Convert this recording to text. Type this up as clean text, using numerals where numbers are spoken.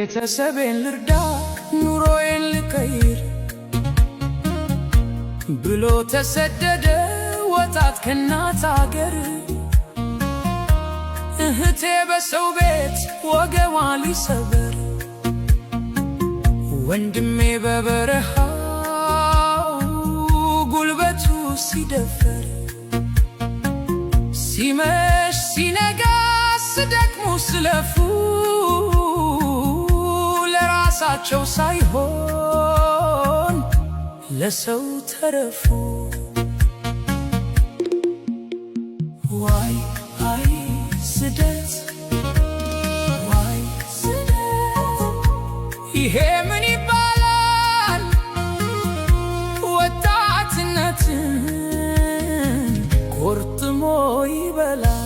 ቤተሰቤን ልርዳ ኑሮዬን ልቀይር ብሎ ተሰደደ ወጣት ከእናት አገር። እህቴ በሰው ቤት ወገቧን ሊሰበር፣ ወንድሜ በበረሃው ጉልበቱ ሲደፈር፣ ሲመሽ ሲነጋ ሲደክሙ ሲለፉ ለራሳቸው ሳይሆን ለሰው ተረፉ። ዋይ አይ ስደት፣ ዋይ ስደት፣ ይሄ ምን ይባላል? ወጣትነትን ቆርጥሞ ይበላል።